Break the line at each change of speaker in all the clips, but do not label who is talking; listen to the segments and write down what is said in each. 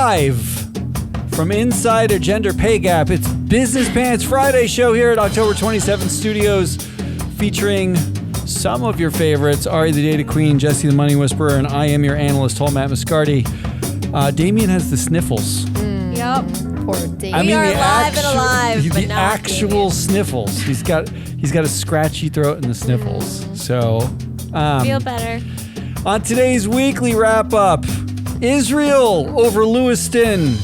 Live from inside a gender pay gap. It's Business Pants Friday show here at October 27th Studios, featuring some of your favorites: Ari the Data Queen, Jesse the Money Whisperer, and I am your analyst, Matt Mascardi. Damien has the sniffles.
Yep.
Poor Damien.
I mean,
we are
the
live and alive, but
the
not
actual
Damien.
sniffles. He's got a scratchy throat in the sniffles. So,
Feel better.
on today's weekly wrap up, Israel over Lewiston.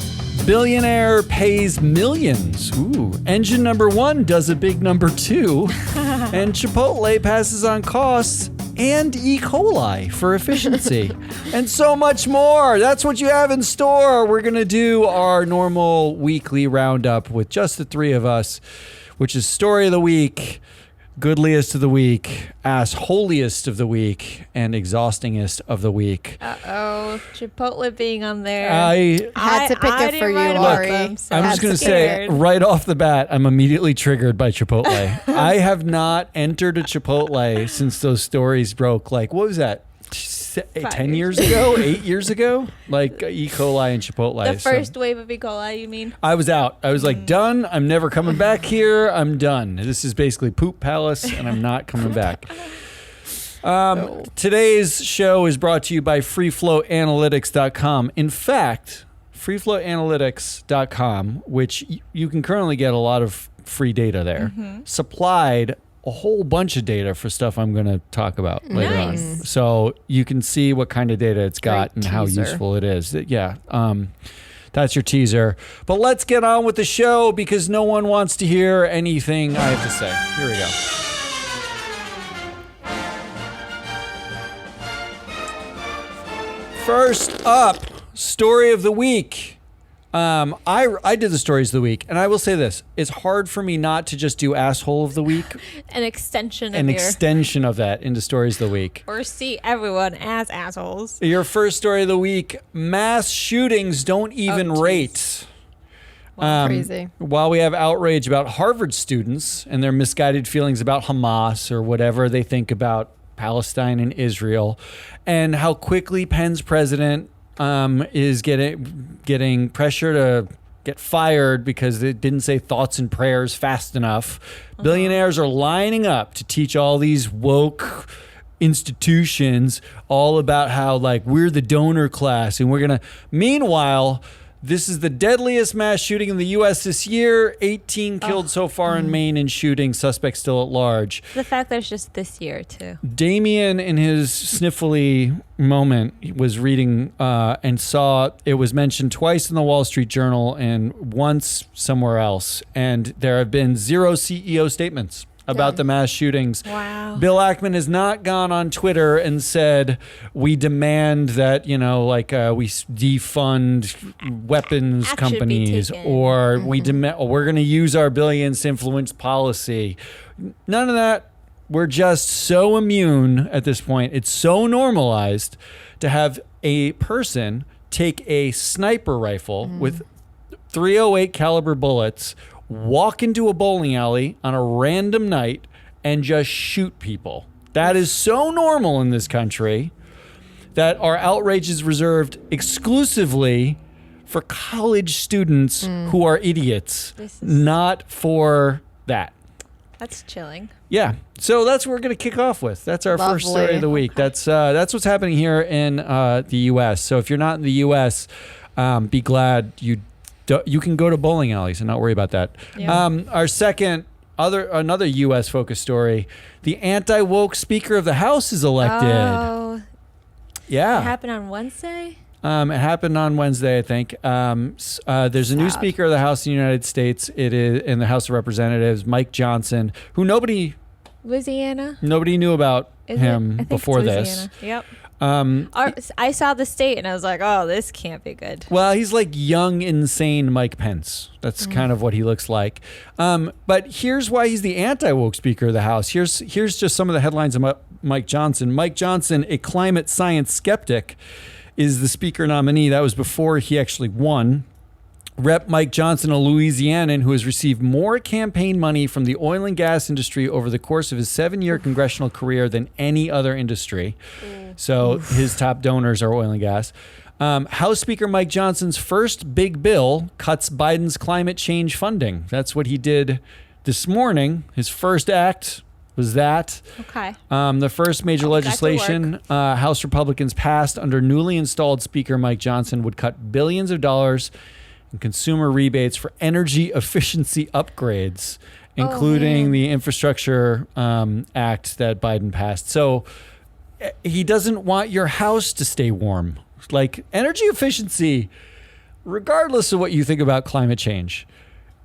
Billionaire pays millions. Ooh. Engine number 1 does a big number 2. And Chipotle passes on costs and E. coli for efficiency. And so much more. That's what you have in store. We're going to do our normal weekly roundup with just the three of us, which is Story of the Week, Goodliest of the Week, Assholiest of the Week, and Exhaustingest of the Week.
Uh-oh. Chipotle being on there.
I
had to pick it for you, Ari.
I'm just going to say right off the bat, I'm immediately triggered by Chipotle. I have not entered a Chipotle since those stories broke. Like, what was that? 10 years ago? 8 years ago? Like E. coli and Chipotle.
The first wave of E. coli, you mean?
I was out. I was like, done. I'm never coming back here. I'm done. This is basically Poop Palace, and I'm not coming back. Today's show is brought to you by freeflowanalytics.com. In fact, freeflowanalytics.com, which you can currently get a lot of free data there, supplied a whole bunch of data for stuff I'm going to talk about later on. So you can see what kind of data it's got and how useful it is. Yeah. That's your teaser. But let's get on with the show because no one wants to hear anything I have to say. Here we go. First up, story of the week. I did the stories of the week, and I will say this: it's hard for me not to just do asshole of the week,
An extension
of that into stories of the week.
Or see everyone as assholes.
Your first story of the week: mass shootings don't even rate.
Crazy.
While we have outrage about Harvard students and their misguided feelings about Hamas or whatever they think about Palestine and Israel, and how quickly Penn's president is getting pressure to get fired because it didn't say thoughts and prayers fast enough. Billionaires are lining up to teach all these woke institutions all about how, like, we're the donor class and we're going to... Meanwhile, this is the deadliest mass shooting in the U.S. this year. 18 killed so far in Maine in shooting. Suspects still at large.
The fact that it's just this year, too.
Damien, in his sniffly moment, was reading and saw it was mentioned twice in the Wall Street Journal and once somewhere else. And there have been 0 CEO statements about the mass shootings.
Wow.
Bill Ackman has not gone on Twitter and said, we demand that, we defund weapons
Action
companies,
be taken.
or we're going to use our billions to influence policy. None of that. We're just so immune at this point. It's so normalized to have a person take a sniper rifle with .308 caliber bullets, walk into a bowling alley on a random night and just shoot people. That is so normal in this country that our outrage is reserved exclusively for college students who are idiots, not for that.
That's chilling.
Yeah. So that's what we're going to kick off with. That's our first story of the week. That's what's happening here in the U.S. So if you're not in the U.S., be glad you can go to bowling alleys and not worry about that.
Yeah.
Our another U.S. focused story: the anti-woke Speaker of the House is elected.
Oh,
Yeah,
it happened on Wednesday.
it happened on Wednesday, I think. There's a new Speaker of the House in the United States. It is in the House of Representatives, Mike Johnson, who nobody knew about him before this.
Yep.
Um,
I saw the state and I was like, oh, this can't be good.
Well, he's like young, insane Mike Pence. That's kind of what he looks like. But here's why he's the anti-woke Speaker of the House. Here's just some of the headlines about Mike Johnson. Mike Johnson, a climate science skeptic, is the Speaker nominee. That was before he actually won. Rep. Mike Johnson, a Louisianan who has received more campaign money from the oil and gas industry over the course of his 7-year congressional career than any other industry. So his top donors are oil and gas. House Speaker Mike Johnson's first big bill cuts Biden's climate change funding. That's what he did this morning. His first act was that.
Okay.
The first major legislation House Republicans passed under newly installed Speaker Mike Johnson would cut billions of dollars in consumer rebates for energy efficiency upgrades, including the Infrastructure Act that Biden passed. So he doesn't want your house to stay warm. Like energy efficiency, regardless of what you think about climate change,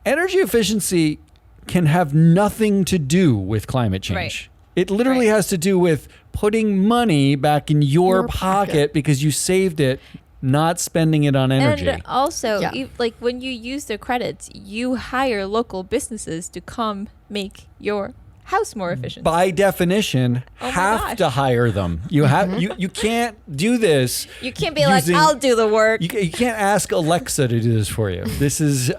energy efficiency can have nothing to do with climate change.
Right.
It literally has to do with putting money back in your pocket because you saved it, not spending it on energy.
And also, like when you use the credits, you hire local businesses to come make your house more efficient.
By definition, have to hire them. You have you can't do this.
You can't be like, I'll do the work.
You can't ask Alexa to do this for you. This is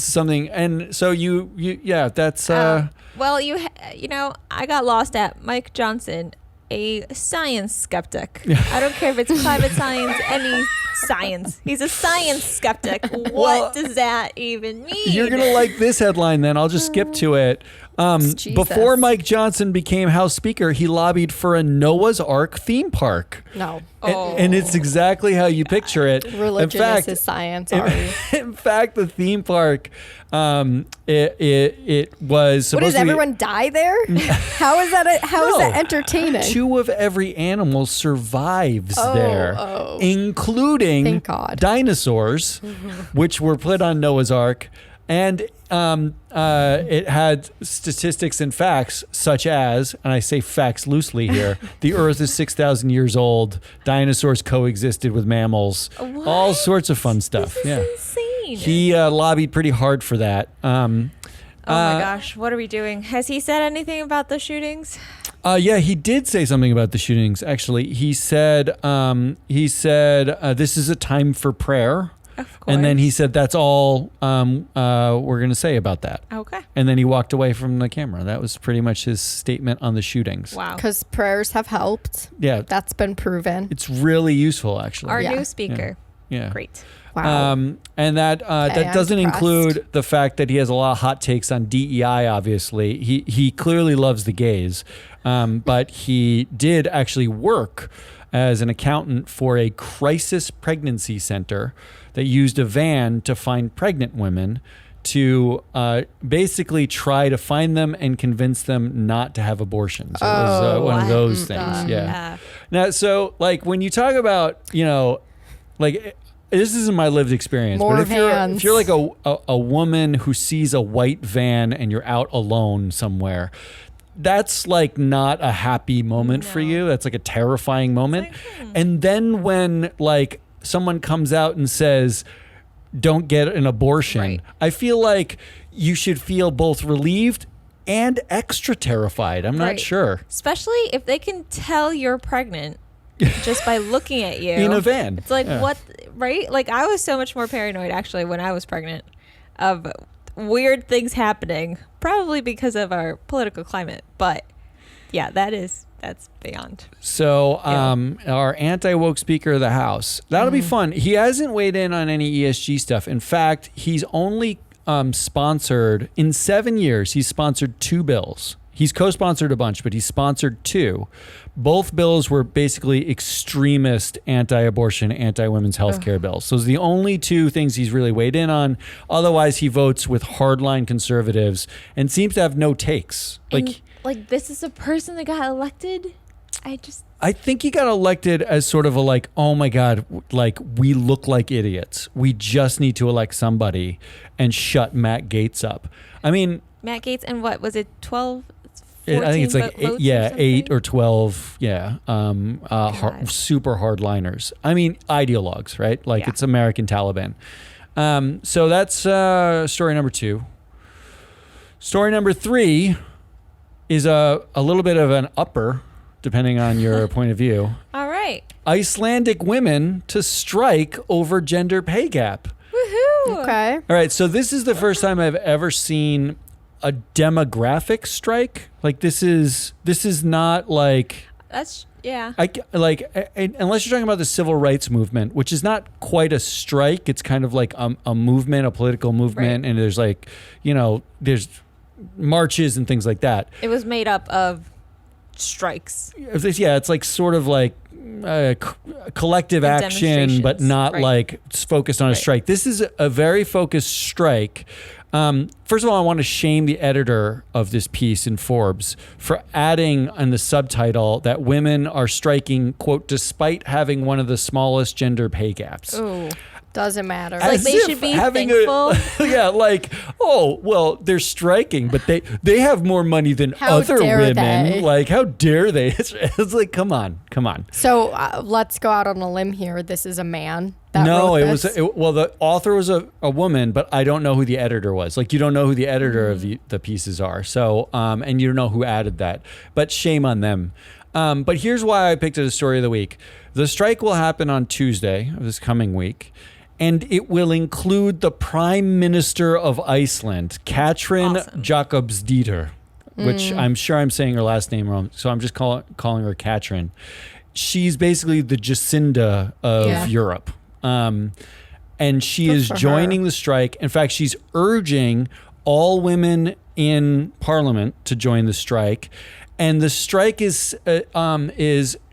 something, and so that's.
Well, you know, I got lost at Mike Johnson, a science skeptic. I don't care if it's climate science, any science. He's a science skeptic. What does that even mean?
You're going to like this headline then. I'll just skip to it. Before Mike Johnson became House Speaker, he lobbied for a Noah's Ark theme park.
No.
And it's exactly how you picture it.
Religion is science, Ari.
In fact, the theme park, it was supposed to be...
What, does everyone die there? How is that entertaining?
2 of every animal survives there, including
Thank God.
dinosaurs, which were put on Noah's Ark. And it had statistics and facts such as, and I say facts loosely here, the Earth is 6,000 years old, dinosaurs coexisted with mammals, all sorts of fun stuff.
This is insane.
He lobbied pretty hard for that.
Oh my gosh, what are we doing? Has he said anything about the shootings?
Yeah, he did say something about the shootings, actually. He said, this is a time for prayer.
Of course.
And then he said, that's all we're going to say about that.
Okay.
And then he walked away from the camera. That was pretty much his statement on the shootings.
Wow.
Because prayers have helped.
Yeah.
That's been proven.
It's really useful, actually.
Our new speaker.
Yeah.
Great.
Wow.
And that doesn't include the fact that he has a lot of hot takes on DEI, obviously. He clearly loves the gays. But he did actually work as an accountant for a crisis pregnancy center that used a van to find pregnant women to basically try to find them and convince them not to have abortions. It was one of those things. Yeah. Now, so like when you talk about, like this isn't my lived experience,
More
but
vans.
if you're like a woman who sees a white van and you're out alone somewhere, that's like not a happy moment for you. That's like a terrifying moment. And then when like someone comes out and says, don't get an abortion, I feel like you should feel both relieved and extra terrified. I'm not sure.
Especially if they can tell you're pregnant just by looking at you.
In a van.
It's like, what, right? Like I was so much more paranoid actually when I was pregnant of weird things happening, probably because of our political climate. But yeah, that's beyond.
So our anti-woke Speaker of the House, that'll be fun. He hasn't weighed in on any ESG stuff. In fact, he's only sponsored, in 7 years, he's sponsored 2 bills. He's co-sponsored a bunch, but he sponsored 2. Both bills were basically extremist anti-abortion, anti-women's health care bills. So those are the only 2 things he's really weighed in on. Otherwise, he votes with hardline conservatives and seems to have no takes.
Like this is a person that got elected?
I think he got elected as sort of a like, oh my God, like we look like idiots. We just need to elect somebody and shut Matt Gaetz up. I mean,
Matt Gaetz and what was it, 12?
I think it's like 8 or 12. Yeah. Super hardliners. I mean, ideologues, right? Like it's American Taliban. So that's story number 2. Story number 3 is a little bit of an upper, depending on your point of view.
All right.
Icelandic women to strike over gender pay gap.
Woohoo.
Okay.
All right. So this is the first time I've ever seen a demographic strike. Like this is not like
Yeah.
Unless you're talking about the civil rights movement, which is not quite a strike. It's kind of like a movement, a political movement.
Right.
And there's there's marches and things like that.
It was made up of strikes.
Yeah, it's like sort of like collective
And
action, but not
right.
like focused on a strike. This is a very focused strike. First of all, I want to shame the editor of this piece in Forbes for adding in the subtitle that women are striking, quote, despite having one of the smallest gender pay gaps.
Ooh.
Doesn't matter.
Like they should be thankful.
They're striking, but they have more money than
How
other
dare
women.
they?
Like, how dare they? It's like, come on.
So let's go out on a limb here. This is a man that
No,
wrote
it
this.
was the author was a woman, but I don't know who the editor was. Like, you don't know who the editor of the pieces are. So, and you don't know who added that. But shame on them. But here's why I picked it as story of the week. The strike will happen on Tuesday of this coming week. And it will include the Prime Minister of Iceland, Katrin Jakobsdóttir, which I'm sure I'm saying her last name wrong. So I'm just calling her Katrin. She's basically the Jacinda of Europe. And she is joining the strike. In fact, she's urging all women in parliament to join the strike. And the strike is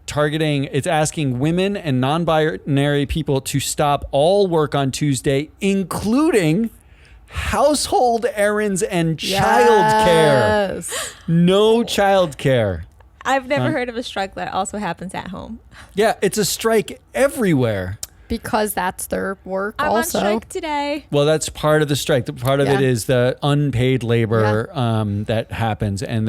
targeting, it's asking women and non-binary people to stop all work on Tuesday, including household errands and childcare. No childcare.
I've never heard of a strike that also happens at home.
Yeah, it's a strike everywhere.
Because that's their work
I'm
also.
on strike today.
Well, that's part of the strike. Part of it is the unpaid labor that happens, and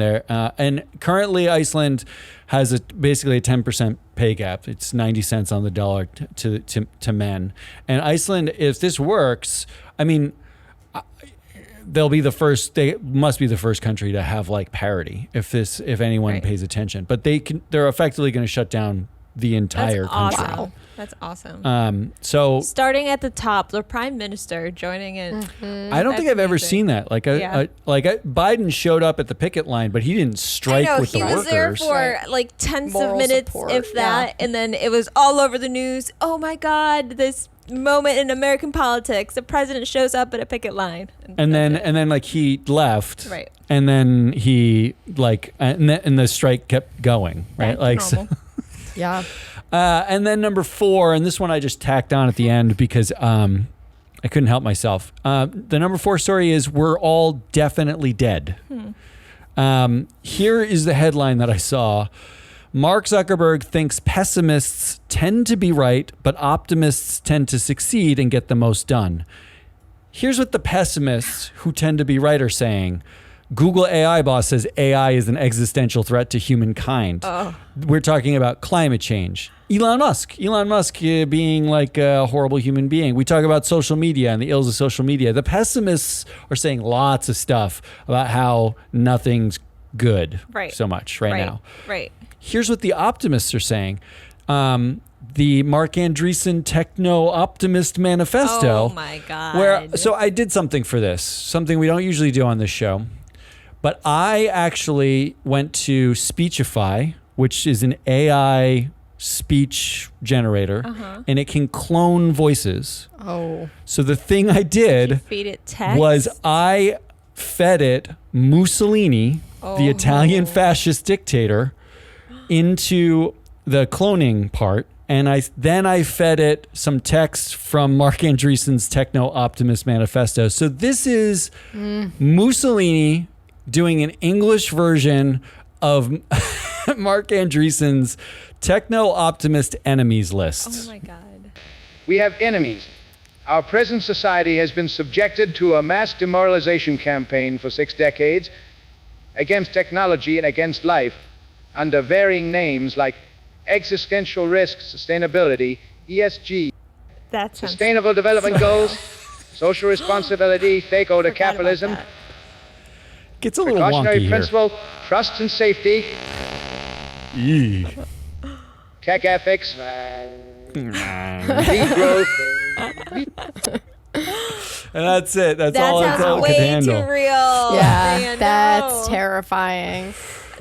currently Iceland has basically a 10% pay gap. It's 90 cents on the dollar to men. And Iceland, if this works, I mean, they'll be the first. They must be the first country to have like parity if anyone pays attention. But they're effectively going to shut down the entire country.
Awesome. Wow. That's awesome.
So
starting at the top, the prime minister joining in.
I don't think I've ever seen that. Biden showed up at the picket line, but he didn't strike with the workers.
He was there for like tenths of minutes,
support,
if that, and then it was all over the news. Oh my God, this moment in American politics: the president shows up at a picket line,
and then like he left,
right?
And then he and the strike kept going, right?
Back to normal.
Yeah.
And then number 4, and this one I just tacked on at the end because I couldn't help myself. The number 4 story is we're all definitely dead. Here is the headline that I saw. Mark Zuckerberg thinks pessimists tend to be right, but optimists tend to succeed and get the most done. Here's what the pessimists who tend to be right are saying. Google AI boss says AI is an existential threat to humankind. We're talking about climate change. Elon Musk being like a horrible human being. We talk about social media and the ills of social media. The pessimists are saying lots of stuff about how nothing's good so much right now.
Right.
Here's what the optimists are saying. The Mark Andreessen Techno Optimist Manifesto.
Oh my God.
So I did something for this, something we don't usually do on this show. But I actually went to Speechify, which is an AI speech generator, and it can clone voices.
Oh.
So the thing I did
feed it text?
was I fed it Mussolini, the Italian fascist dictator, into the cloning part. And I fed it some text from Mark Andreessen's Techno Optimist Manifesto. So this is Mussolini doing an English version of Mark Andreessen's Techno Optimist Enemies List.
Oh my God.
We have enemies. Our present society has been subjected to a mass demoralization campaign for 6 decades against technology and against life under varying names like existential risk, sustainability, ESG,
That's
sustainable development goals, social responsibility, stakeholder capitalism,
Gets a little
precautionary
wonky here.
principle, trust and safety, tech ethics, degrowth.
And that's it. That's all I
sounds
could
way
handle.
too real.
Yeah,
Man,
that's
no.
terrifying.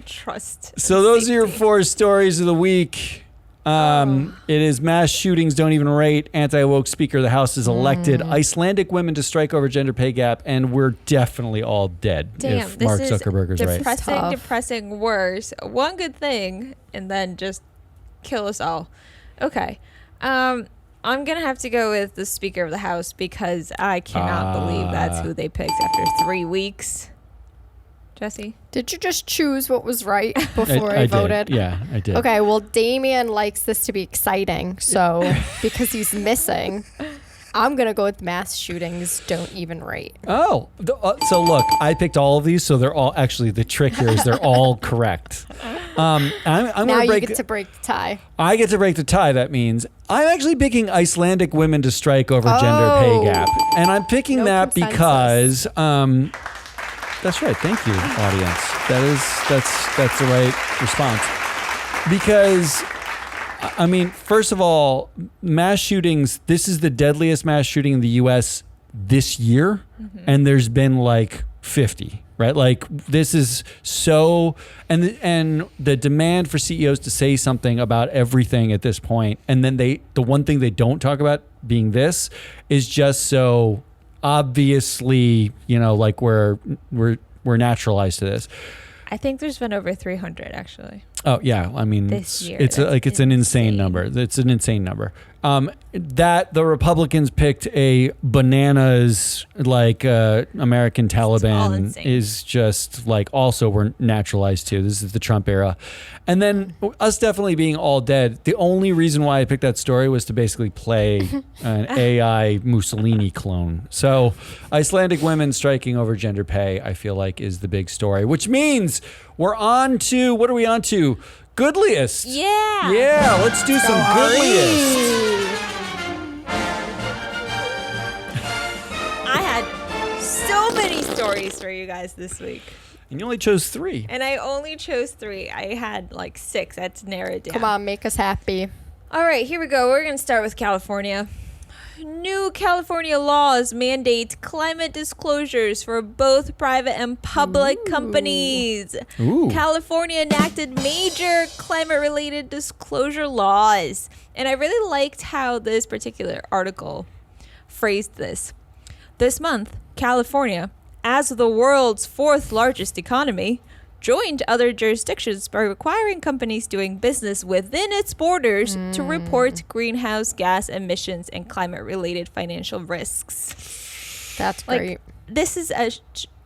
trust.
So those are your 4 stories of the week. It is mass shootings don't even rate. Anti-woke Speaker of the House is elected. Icelandic women to strike over gender pay gap, and we're definitely all dead.
Damn,
if Mark
this
Zuckerberg is
is
right.
depressing, worse. One good thing, and then just kill us all. Okay. I'm gonna have to go with the Speaker of the House because I cannot believe that's who they picked after 3 weeks. Jesse?
Did you just choose what was right before I
did.
voted?
Yeah, I did.
Okay, well, Damien likes this to be exciting, so because he's missing, I'm going to go with mass shootings don't even rate.
Oh, so look, I picked all of these, so they're all actually the trick here is they're all correct. I'm
Now
gonna
you
break.
get to break the tie.
I get to break the tie. That means I'm actually picking Icelandic women to strike over gender pay gap, and I'm picking
No
that
consensus.
because. That's right. Thank you, audience. That's the right response. Because, I mean, first of all, mass shootings. This is the deadliest mass shooting in the U.S. this year, and there's been like 50. Right, like this is so, and the demand for CEOs to say something about everything at this point, and then the one thing they don't talk about being this is just so obviously, like we're naturalized to this.
I think there's been over 300 actually.
Oh yeah, I mean
This year,
it's
that's
an insane
insane.
number. It's an insane number. That the Republicans picked a bananas like American
all
Taliban
insane.
is just like also we're naturalized to. This is the Trump era, and then us definitely being all dead. The only reason why I picked that story was to basically play an AI Mussolini clone. So Icelandic women striking over gender pay, I feel like, is the big story, which means we're on to what are we on to? Goodliest.
Yeah.
Yeah, let's do some goodliest.
I had so many stories for you guys this week.
And you only chose 3.
And I only chose 3. I had like 6. I had to narrow it down.
Come on, make us happy.
All right, here we go. We're going to start with California. New California laws mandate climate disclosures for both private and public companies.
Ooh.
California enacted major climate-related disclosure laws. And I really liked how this particular article phrased this. This month, California, as the world's 4th largest economy, joined other jurisdictions by requiring companies doing business within its borders to report greenhouse gas emissions and climate-related financial risks.
That's
Like,
great.
this is a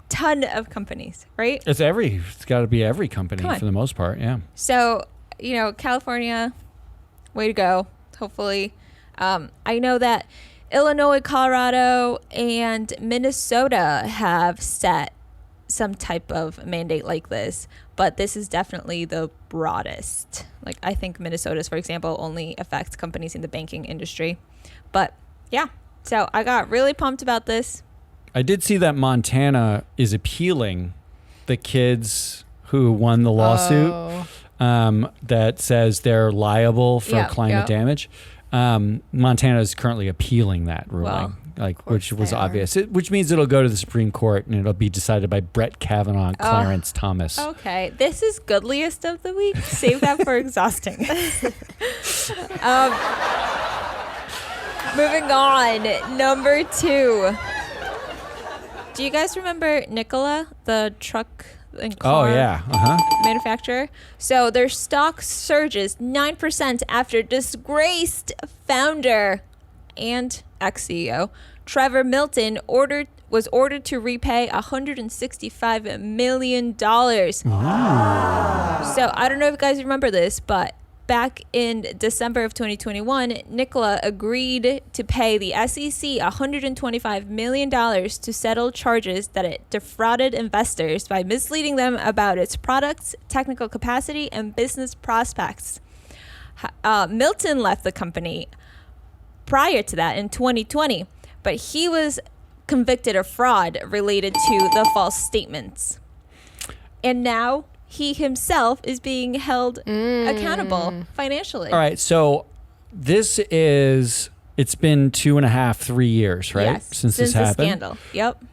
ton of companies, right?
It's got to be every company
Come on.
for the most part, yeah.
So, California, way to go, hopefully. I know that Illinois, Colorado, and Minnesota have set some type of mandate like this, but this is definitely the broadest. Like, I think Minnesota's, for example, only affects companies in the banking industry. But yeah, so I got really pumped about this.
I did see that Montana is appealing the kids who won the lawsuit that says they're liable for
Yeah,
climate
yeah.
damage. Montana is currently appealing that ruling,
Well,
which was
they are.
obvious. Which means it'll go to the Supreme Court and it'll be decided by Brett Kavanaugh and Clarence Thomas.
Okay, this is goodliest of the week. Save that for exhausting. Moving on, number 2. Do you guys remember Nikola, the truck and car manufacturer? So their stock surges 9% after disgraced founder and ex-CEO Trevor Milton was ordered to repay $165 million. So I don't know if you guys remember this, but back in December of 2021, Nikola agreed to pay the SEC $125 million to settle charges that it defrauded investors by misleading them about its products, technical capacity, and business prospects. Milton left the company prior to that in 2020, but he was convicted of fraud related to the false statements. And now he himself is being held accountable financially.
All right, so it's been 2.5, 3 years, right?
Yes,
Since this
the
happened.
scandal. Yep.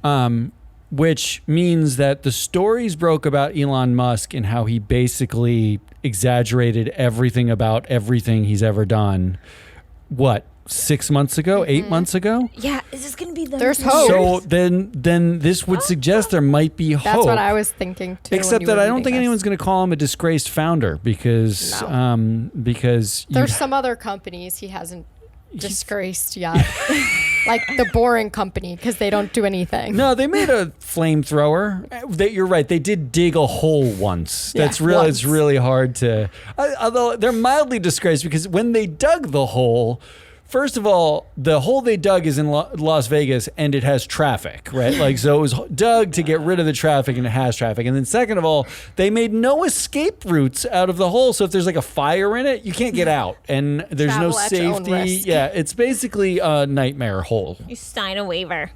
which means that the stories broke about Elon Musk and how he basically exaggerated everything about everything he's ever done. What, 6 months ago, 8 months ago?
Yeah, is this going to be the...
There's hope.
So then this would suggest there might be hope.
That's what I was thinking too.
Except that I don't think anyone's going to call him a disgraced founder because
there's some other companies he hasn't disgraced yet. Like the Boring Company, because they don't do anything.
No, they made a flamethrower. You're right. They did dig a hole once. That's really
once.
It's really hard to. Although they're mildly disgraced because when they dug the hole. First of all, the hole they dug is in Las Vegas and it has traffic, right? Like, so it was dug to get rid of the traffic and it has traffic. And then second of all, they made no escape routes out of the hole. So if there's like a fire in it, you can't get out and there's
Travel
no
at your own
safety.
risk.
Yeah, it's basically a nightmare hole.
You sign a waiver.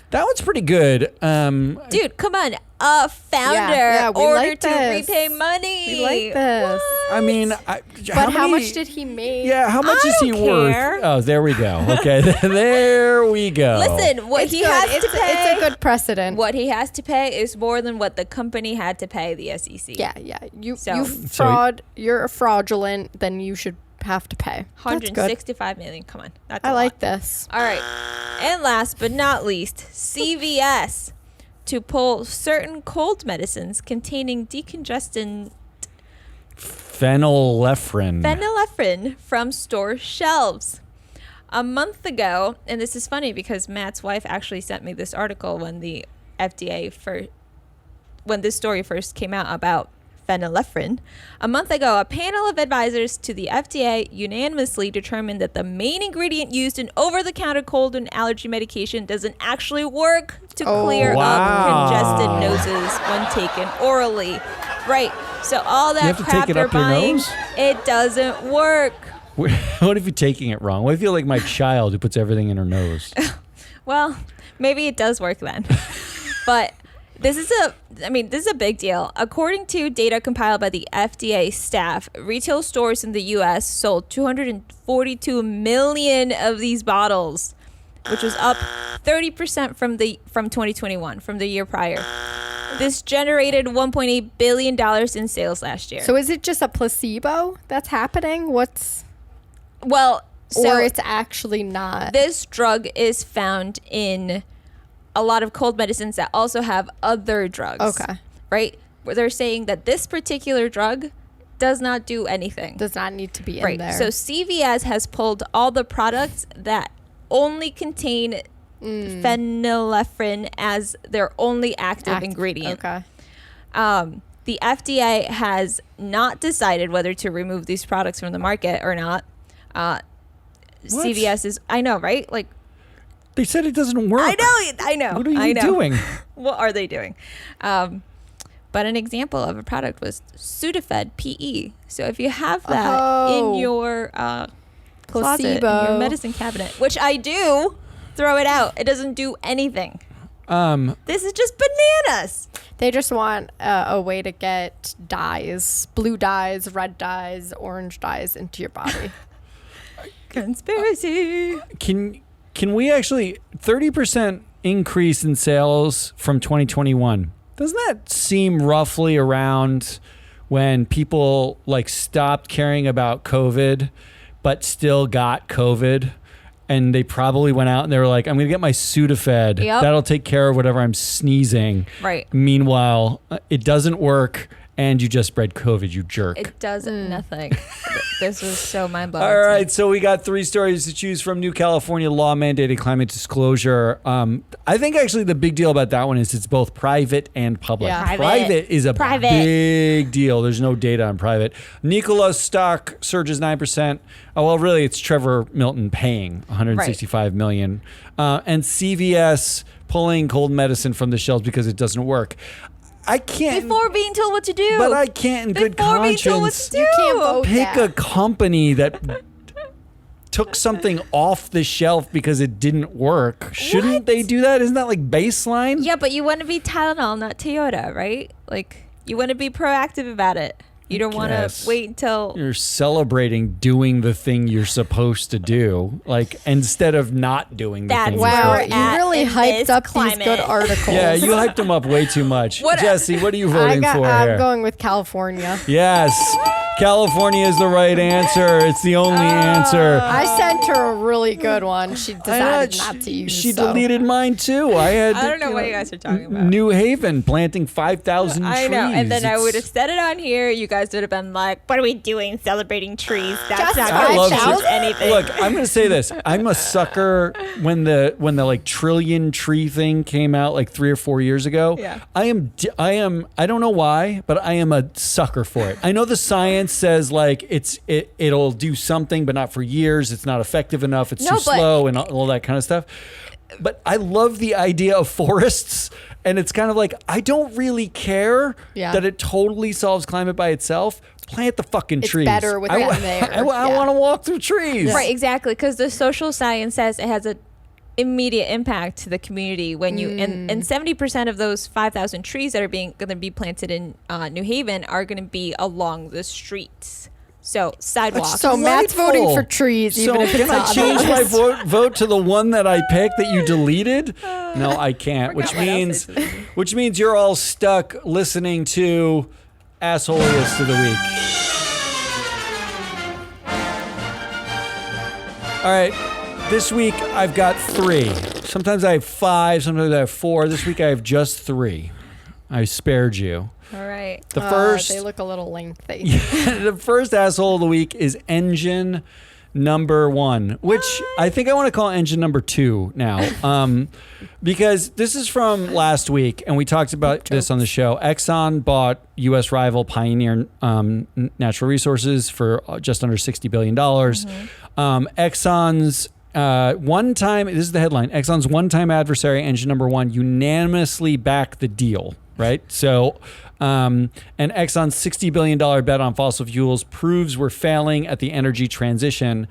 That one's pretty good.
Dude, come on. A founder
Yeah, we
ordered
like
to
this.
repay money.
We like this.
I mean,
But how much did he make?
Yeah, how much
I
is he
don't
worth?
care.
Oh, there we go. Okay, there we go.
Listen, what
It's
he
good.
has
It's,
to pay...
it's a good precedent.
What he has to pay is more than what the company had to pay the SEC.
Yeah.
So-
You're fraudulent, then you should have to pay. That's good.
165 million. Come on. That's
I
a
like
lot.
this.
All right. And last but not least, CVS to pull certain cold medicines containing decongestant phenylephrine from store shelves. A month ago, and this is funny because Matt's wife actually sent me this article when the when this story first came out about phenylephrine. A month ago, a panel of advisors to the FDA unanimously determined that the main ingredient used in over-the-counter cold and allergy medication doesn't actually work to clear
wow.
up congested noses when taken orally. Right. So all
You
that
have to
crap
take it
they're
up your
buying,
nose?
it doesn't work.
What if you're taking it wrong? What if you're like my child who puts everything in her nose?
Well, maybe it does work then. But this is a big deal. According to data compiled by the FDA staff, retail stores in the U.S. sold 242 million of these bottles, which was up 30% from 2021, from the year prior. This generated $1.8 billion in sales last year.
So is it just a placebo that's happening? Or
So
it's actually not?
this drug is found in a lot of cold medicines that also have other drugs.
Okay.
Right? Where they're saying that this particular drug does not do anything.
Does not need to be in
Right.
there.
So CVS has pulled all the products that only contain phenylephrine as their only active ingredient.
Okay.
The FDA has not decided whether to remove these products from the market or not. CVS is, I know, right? Like,
They said it doesn't work.
I know.
What are you doing?
What are they doing? But an example of a product was Sudafed PE. So if you have that in your closet, in
Placebo.
your medicine cabinet, which I do, throw it out. It doesn't do anything. This is just bananas.
They just want a way to get dyes, blue dyes, red dyes, orange dyes into your body.
Conspiracy.
Can we actually 30% increase in sales from 2021? Doesn't that seem roughly around when people like stopped caring about COVID, but still got COVID? And they probably went out and they were like, I'm going to get my Sudafed.
Yep.
That'll take care of whatever I'm sneezing.
Right.
Meanwhile, it doesn't work and you just spread COVID, you jerk.
It does nothing. This was so mind-blowing.
All
to me.
right, so we got 3 stories to choose from. New California law mandated climate disclosure. I think actually the big deal about that one is it's both private and public.
Yeah.
Private.
is a
Private.
big deal. There's no data on private. Nikola's stock surges 9%. Oh, well, really, it's Trevor Milton paying $165 million. And CVS pulling cold medicine from the shelves because it doesn't work. I can't.
Before being told what to do.
But I can't in good
Before being told what
conscience
to do.
You can't vote
pick
that.
a company that took something off the shelf because it didn't work. Shouldn't
What?
they do that? Isn't that like baseline?
Yeah, but you want to be Tylenol, not Toyota, right? Like, you want to be proactive about it. You don't want
Yes.
to wait until
You're celebrating doing the thing you're supposed to do, like instead of not doing the
That's
thing.
where
you're
Wow,
we're
supposed
you
to
at
really
in
hyped
this
up
climate.
these good articles.
do. Yeah, you hyped them up way too much.
What-
Jesse, what are you voting for
I'm
here?
going with California.
Yes, California is the right answer. It's the only answer.
I sent her a really good one. She decided
I-
not to use.
She
so.
deleted mine too. I had.
I don't know what you guys are talking about.
New Haven planting 5,000 trees.
I know, and then I would have
It's-
said it on here. You guys would have been like, "What are we doing? Celebrating trees? That's
Just
not
I
going
love
to change
trees.
anything."
Look, I'm going to say this. I'm a sucker when the like trillion tree thing came out like 3 or 4 years ago.
Yeah.
I don't know why, but I am a sucker for it. I know the science says like it'll do something, but not for years. It's not effective enough. It's
No,
too
but-
slow and all that kind of stuff. But I love the idea of forests. And it's kind of like, I don't really care
Yeah.
that it totally solves climate by itself. Plant the fucking
It's
trees.
better with
I,
them there.
I
Yeah.
want to walk through trees.
Right, exactly, because the social science says it has an immediate impact to the community when you and 70% of those 5,000 trees that are going to be planted in New Haven are going to be along the streets. So sidewalks.
So Matt's voting
Delightful.
for trees, even
So
if it's
can I
not on the
change my
list.
vote to the one that I picked that you deleted? No, I can't. Which
Forgot what else
means,
I said.
which means you're all stuck listening to Assholiest of the Week. All right, this week I've got 3. Sometimes I have 5. Sometimes I have 4. This week I have just 3. I spared you.
All right.
The first.
They look a little lengthy.
The first asshole of the week is engine number 1, which I think I want to call engine number 2 now, because this is from last week, and we talked about this on the show. Exxon bought U.S. rival Pioneer Natural Resources for just under $60 billion. Exxon's one-time, this is the headline, Exxon's one-time adversary, engine number 1, unanimously backed the deal, right? So, and Exxon's $60 billion bet on fossil fuels proves we're failing at the energy transition.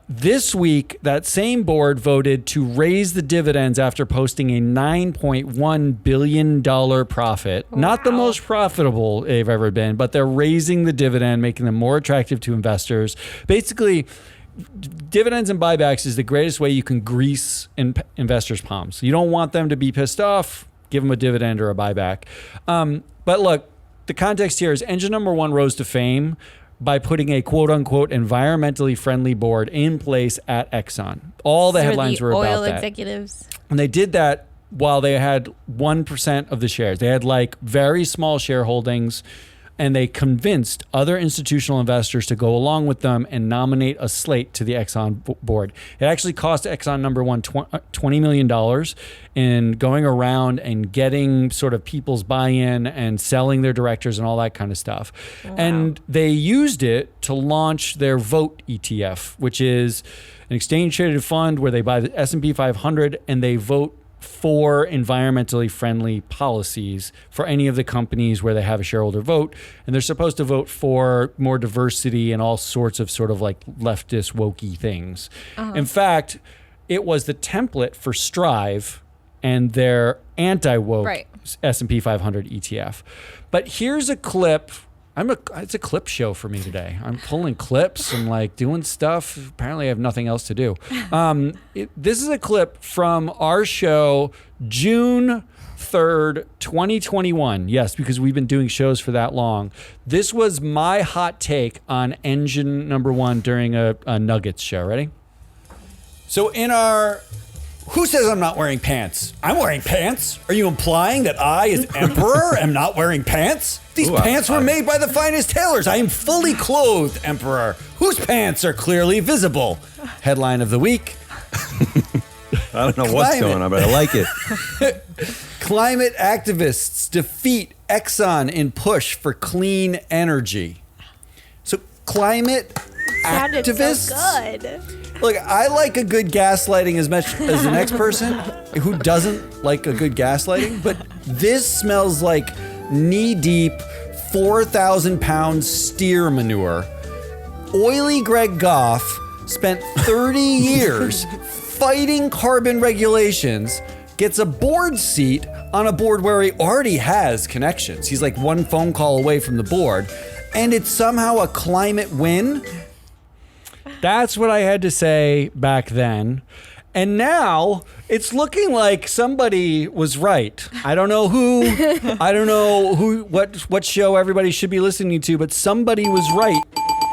This week, that same board voted to raise the dividends after posting a $9.1 billion profit. Not the most profitable they've ever been, but they're raising the dividend, making them more attractive to investors. Basically, dividends and buybacks is the greatest way you can grease investors' palms. You don't want them to be pissed off. Give them a dividend or a buyback. But look, the context here is engine number 1 rose to fame by putting a quote unquote environmentally friendly board in place at Exxon. All the headlines were about
oil
that.
executives.
And they did that while they had 1% of the shares. They had like very small shareholdings, and they convinced other institutional investors to go along with them and nominate a slate to the Exxon board. It actually cost Exxon number 1 $20 million in going around and getting sort of people's buy-in and selling their directors and all that kind of stuff.
Wow.
And they used it to launch their Vote ETF, which is an exchange-traded fund where they buy the S&P 500 and they vote for environmentally friendly policies for any of the companies where they have a shareholder vote. And they're supposed to vote for more diversity and all sorts of sort of like leftist wokey things. In fact, it was the template for Strive and their anti-woke
Right.
S&P 500 ETF. But here's a clip. It's a clip show for me today. I'm pulling clips and like doing stuff. Apparently I have nothing else to do. This is a clip from our show, June 3rd, 2021. Yes, because we've been doing shows for that long. This was my hot take on engine number 1 during a Nuggets show. Ready? So in our... Who says I'm not wearing pants? I'm wearing pants. Are you implying that I, as emperor, am not wearing pants? These pants were made by the finest tailors. I am fully clothed, emperor, whose pants are clearly visible. Headline of the week.
I don't know what's going on, but I like it.
Climate activists defeat Exxon in push for clean energy. So climate
Sounded
activists...
so good.
Look, I like a good gaslighting as much as the next person who doesn't like a good gaslighting, but this smells like knee-deep, 4,000-pound steer manure. Oily Greg Goff spent 30 years fighting carbon regulations, gets a board seat on a board where he already has connections. He's like one phone call away from the board, and it's somehow a climate win. That's what I had to say back then. And now it's looking like somebody was right. I don't know who, what show everybody should be listening to, but somebody was right.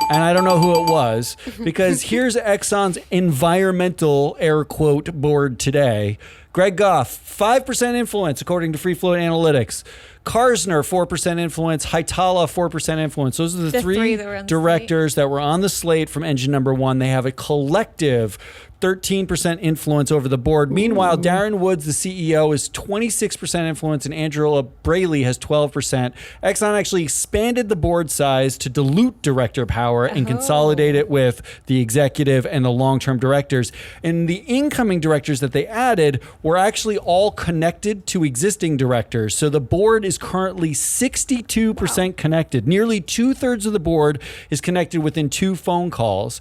And I don't know who it was, because here's Exxon's environmental air quote board today. Greg Goff, 5% influence according to Free Float Analytics. Karsner, 4% influence. Hytala, 4% influence. Those are the three directors that were on the slate from engine number one. They have a collective 13% influence over the board. Meanwhile, Darren Woods, the CEO, is 26% influence, and Angela Braley has 12%. Exxon actually expanded the board size to dilute director power and consolidate it with the executive and the long-term directors. And the incoming directors that they added were actually all connected to existing directors. So the board is currently 62% connected. Nearly 2/3 of the board is connected within 2 phone calls.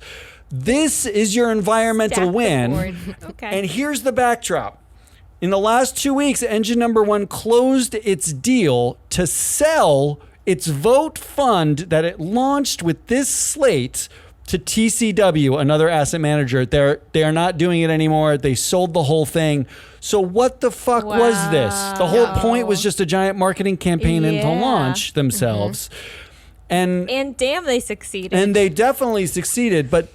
This is your environmental win.
Okay.
And here's the backdrop. In the last 2 weeks, engine number one closed its deal to sell its vote fund that it launched with this slate to TCW, another asset manager. They are not doing it anymore. They sold the whole thing. So what the fuck was this? The whole point was just a giant marketing campaign and to launch themselves. And
damn, they succeeded.
And they definitely succeeded, but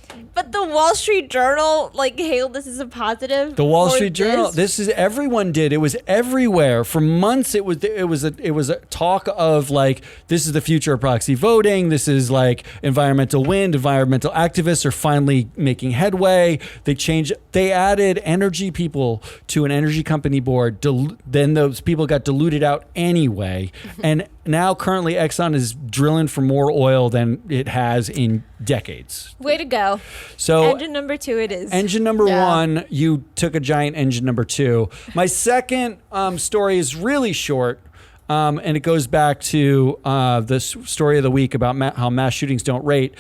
the Wall Street Journal hailed this as a positive.
The Wall Street Journal. This is everyone did. It was everywhere for months. It was a talk of like, this is the future of proxy voting. This is like environmental win. Environmental activists are finally making headway. They added energy people to an energy company board. Then those people got diluted out anyway. And now currently Exxon is drilling for more oil than it has in decades.
Way to go.
So
engine number 2 it is.
Engine number 1, you took a giant engine number 2. My second story is really short, and it goes back to the story of the week about how mass shootings don't rate.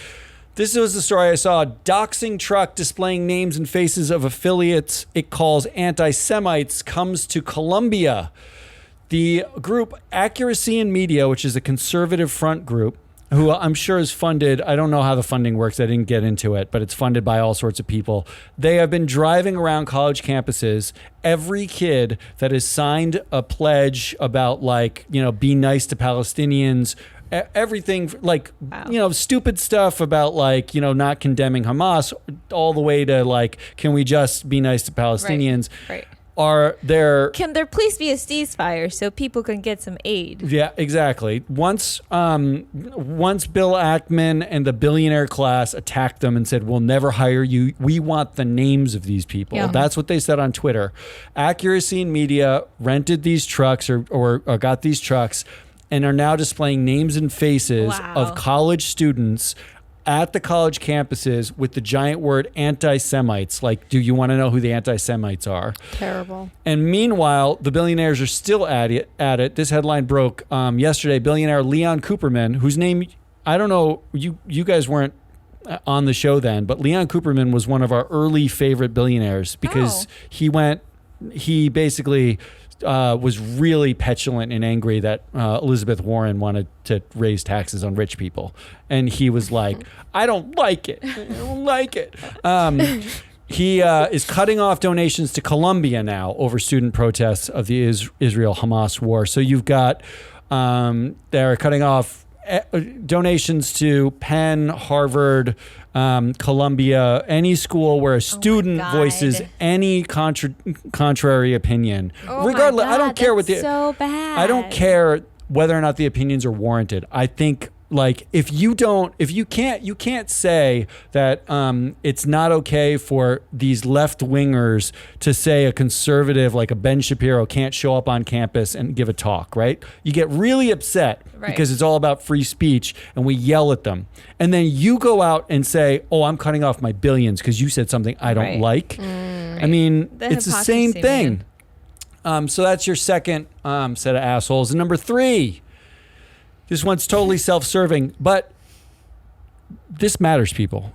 This was the story I saw. Doxing truck displaying names and faces of affiliates it calls anti-Semites comes to Columbia. The group Accuracy in Media, which is a conservative front group, who I'm sure is funded. I don't know how the funding works. I didn't get into it, but it's funded by all sorts of people. They have been driving around college campuses. Every kid that has signed a pledge about be nice to Palestinians, everything stupid stuff about not condemning Hamas, all the way to can we just be nice to Palestinians?
Right. Can there please be a ceasefire so people can get some aid?
Yeah, exactly. Once Bill Ackman and the billionaire class attacked them and said, we'll never hire you. We want the names of these people. Yeah. That's what they said on Twitter. Accuracy in Media rented these trucks or got these trucks and are now displaying names and faces of college students at the college campuses with the giant word anti-Semites. Do you want to know who the anti-Semites are? Terrible. And meanwhile, the billionaires are still at it. This headline broke yesterday. Billionaire Leon Cooperman, whose name, I don't know, you guys weren't on the show then, but Leon Cooperman was one of our early favorite billionaires because he basically was really petulant and angry that Elizabeth Warren wanted to raise taxes on rich people. And he was like, I don't like it. I don't like it. He is cutting off donations to Colombia now over student protests of the Israel-Hamas war. So you've got, they're cutting off donations to Penn, Harvard, Columbia, any school where a student voices any contrary opinion. Regardless, I don't care
so bad.
I don't care whether or not the opinions are warranted. I think if you can't say that it's not okay for these left wingers to say a conservative like a Ben Shapiro can't show up on campus and give a talk, right? You get really upset because it's all about free speech and we yell at them. And then you go out and say, oh, I'm cutting off my billions because you said something I don't like. I mean, it's the same thing. So that's your second set of assholes. And number 3, this one's totally self-serving, but this matters, people.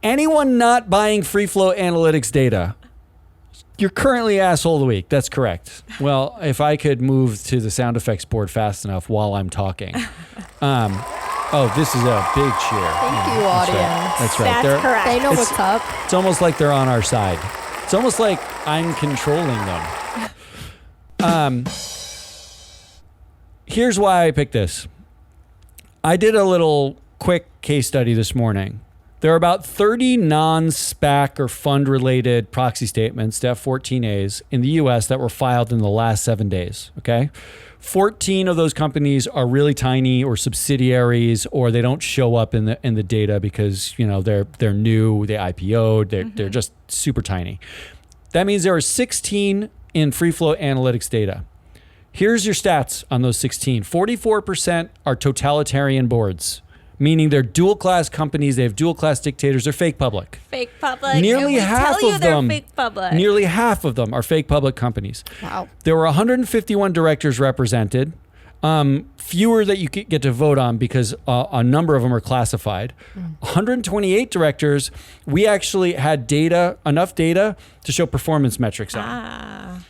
Anyone not buying free flow analytics data, You're currently asshole of the week. That's correct. Well, if I could move to the sound effects board fast enough while I'm talking. This is a big cheer.
Thank you, audience.
That's right.
That's correct.
They know what's up.
It's almost like they're on our side. It's almost like I'm controlling them. Here's why I picked this. I did a little quick case study this morning. There are about 30 non-SPAC or fund-related proxy statements, F-14As, in the U.S. that were filed in the last 7 days, okay? 14 of those companies are really tiny or subsidiaries, or they don't show up in the data because, you know, they're new, they IPO'd, they're just super tiny. That means there are 16 in free flow analytics data. Here's your stats on those 16. 44% are totalitarian boards, meaning they're dual class companies. They have dual class dictators. They're fake public.
Fake public.
Nearly half
tell you
of
they're
them.
Fake public.
Nearly half of them are fake public companies.
Wow.
There were 151 directors represented. Fewer that you get to vote on because a number of them are classified. 128 directors. We actually had enough data to show performance metrics on.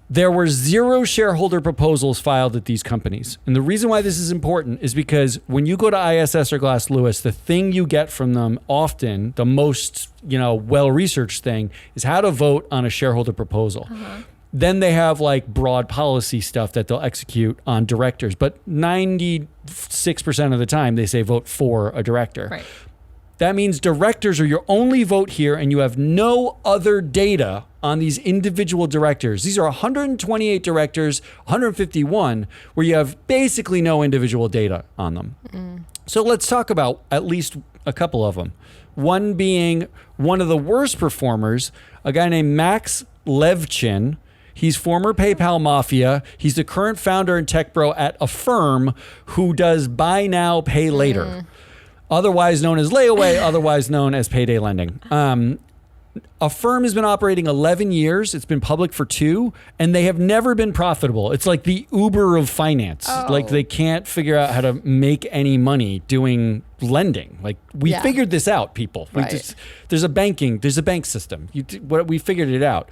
There were 0 shareholder proposals filed at these companies. And the reason why this is important is because when you go to ISS or Glass Lewis, the thing you get from them often, the most, well-researched thing, is how to vote on a shareholder proposal. Then they have like broad policy stuff that they'll execute on directors. But 96% of the time, they say vote for a director.
Right.
That means directors are your only vote here, and you have no other data on these individual directors. These are 128 directors, 151, where you have basically no individual data on them. So let's talk about at least a couple of them. One being one of the worst performers, a guy named Max Levchin. He's former PayPal mafia. He's the current founder and tech bro at Affirm, who does buy now, pay later. Otherwise known as layaway, otherwise known as payday lending. Affirm has been operating 11 years. It's been public for 2, and they have never been profitable. It's like the Uber of finance. Like they can't figure out how to make any money doing lending. Like we figured this out, people.
Right.
There's a bank system. We figured it out.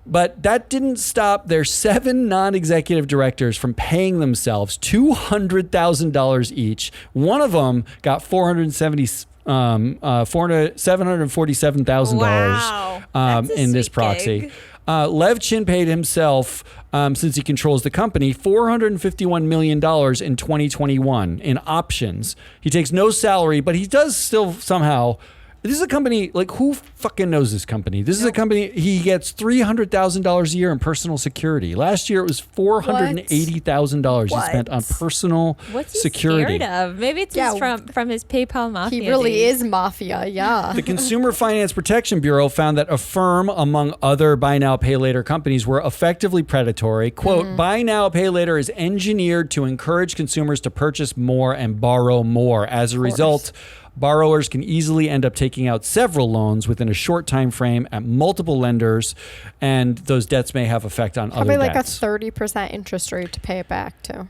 But that didn't stop their 7 non-executive directors from paying themselves $200,000 each. One of them got $747,000 in this proxy.
Gig.
Levchin paid himself, since he controls the company, $451 million in 2021 in options. He takes no salary, but he does still somehow. This is a company, like, who fucking knows this company? This is a company, he gets $300,000 a year in personal security. Last year, it was $480,000 he spent on personal
What's
security.
He scared of? Maybe it's just from his PayPal mafia.
He really
days.
is mafia, yeah.
The Consumer Finance Protection Bureau found that Affirm, among other buy now, pay later companies, were effectively predatory. Quote, buy now, pay later is engineered to encourage consumers to purchase more and borrow more. As a result, borrowers can easily end up taking out several loans within a short time frame at multiple lenders, and those debts may have effect on
Probably
other
like
debts.
a 30% interest rate to pay it back to.